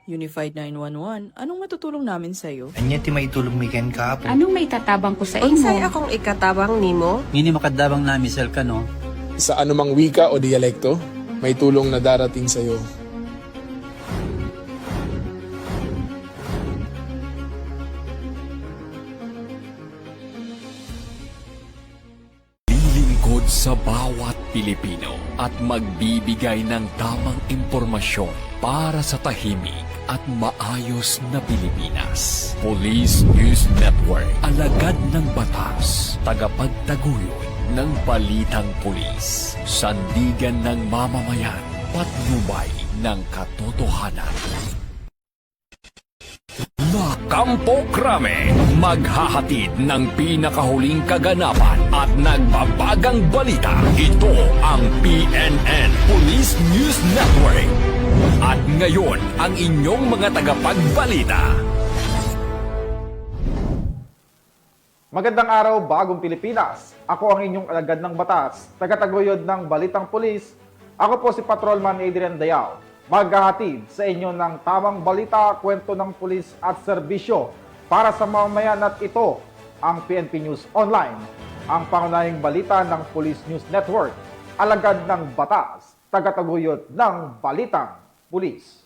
Unified 911, anong matutulong namin sa'yo? Anya ti maitulong mi ken kahapon. Anong may tatabang ko sa Unsay imo? akong ikatabang nimo? Ngini makadabang na misel ka no. Sa anumang wika o dialekto, may tulong na darating sa iyo. Lilingkod sa bawat Pilipino at magbibigay ng tamang impormasyon para sa tahimik at maayos na Pilipinas. Police News Network, alagad ng batas, tagapagtaguyod ng balitang pulis, sandigan ng mamamayan, patnubay ng katotohanan. La Campo Crame, maghahatid ng pinakahuling kaganapan at nagbabagang balita. Ito ang PNN Police News Network. At ngayon, ang inyong mga tagapagbalita. Magandang araw, bagong Pilipinas. Ako ang inyong alagad ng batas, tagataguyod ng Balitang Pulis. Ako po si Patrolman Adrian Dayao. Maghahatid sa inyo ng tamang balita, kwento ng pulis at serbisyo para sa mamamayan at ito ang PNP News Online, ang pangunahing balita ng Police News Network, alagad ng batas, tagataguyod ng Balitang Pulis.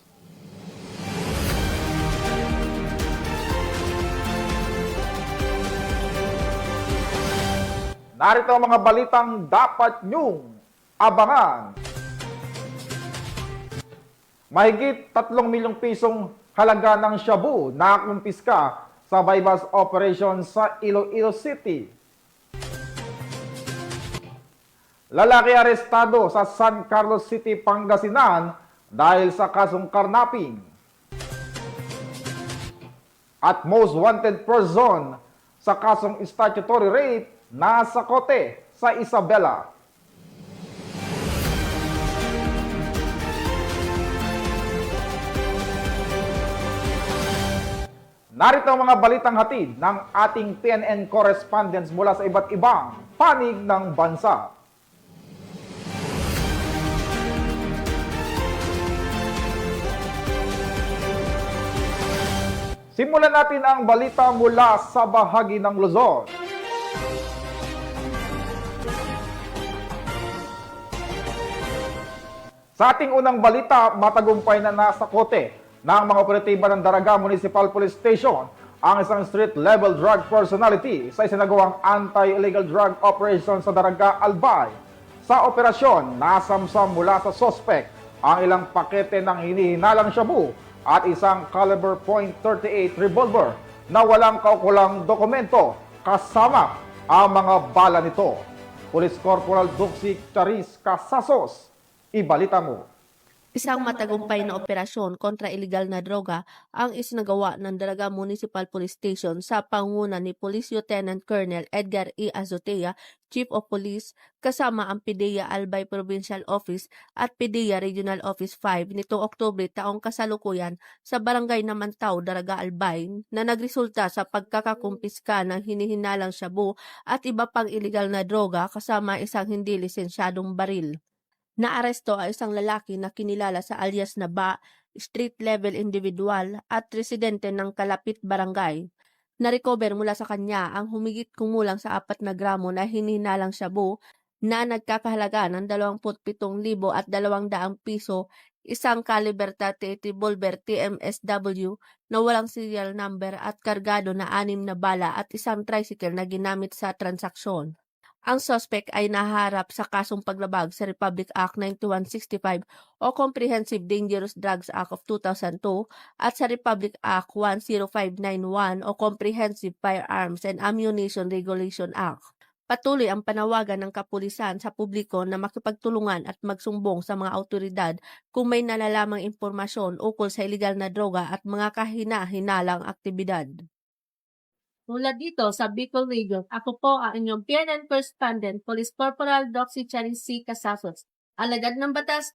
Narito ang mga balitang dapat nyong abangan. Mahigit 3 milyong pisong halaga ng shabu na kumpiska sa bypass operation sa Iloilo City. Lalaki arestado sa San Carlos City, Pangasinan dahil sa kasong karnaping. At most wanted person sa kasong statutory rape nasa kote sa Isabela. Narito ang mga balitang hatid ng ating PNN correspondents mula sa iba't ibang panig ng bansa. Simulan natin ang balita mula sa bahagi ng Luzon. Sa ating unang balita, matagumpay na nasa kote ng mga operatiba ng Daraga Municipal Police Station ang isang street-level drug personality sa isinagawang anti-illegal drug operation sa Daraga, Albay. Sa operasyon, nasamsam mula sa sospek ang ilang pakete ng hinihinalang shabu at isang caliber .38 revolver na walang kaukulang dokumento kasama ang mga bala nito. Police Corporal Duxi Charis Casasos, ibalita mo. Isang matagumpay na operasyon kontra illegal na droga ang isinagawa ng Daraga Municipal Police Station sa pangunguna ni Police Lieutenant Colonel Edgar E. Azotea, Chief of Police, kasama ang PIDEA Albay Provincial Office at PIDEA Regional Office 5 nitong Oktubre taong kasalukuyan sa Barangay Namantao, Daraga, Albay na nagresulta sa pagkakakumpiska ng hinihinalang shabu at iba pang illegal na droga kasama isang hindi lisensyadong baril. Naaresto ay isang lalaki na kinilala sa alias na Ba, street-level individual at residente ng Kalapit Barangay. Na-recover mula sa kanya ang humigit kumulang sa 4 na gramo na hinihinalang shabu na nagkakahalaga ng 27,200 piso, isang caliber .38 revolver TMSW na walang serial number at kargado na 6 na bala at isang tricycle na ginamit sa transaksyon. Ang suspect ay naharap sa kasong paglabag sa Republic Act 9165 o Comprehensive Dangerous Drugs Act of 2002 at sa Republic Act 10591 o Comprehensive Firearms and Ammunition Regulation Act. Patuloy ang panawagan ng kapulisan sa publiko na makipagtulungan at magsumbong sa mga awtoridad kung may nalalamang impormasyon ukol sa iligal na droga at mga kahina-hinalang aktibidad. Mula dito sa Bicol Region, ako po ang inyong PNN correspondent, Police Corporal Doxy Charis C. Casasos, alagad ng batas,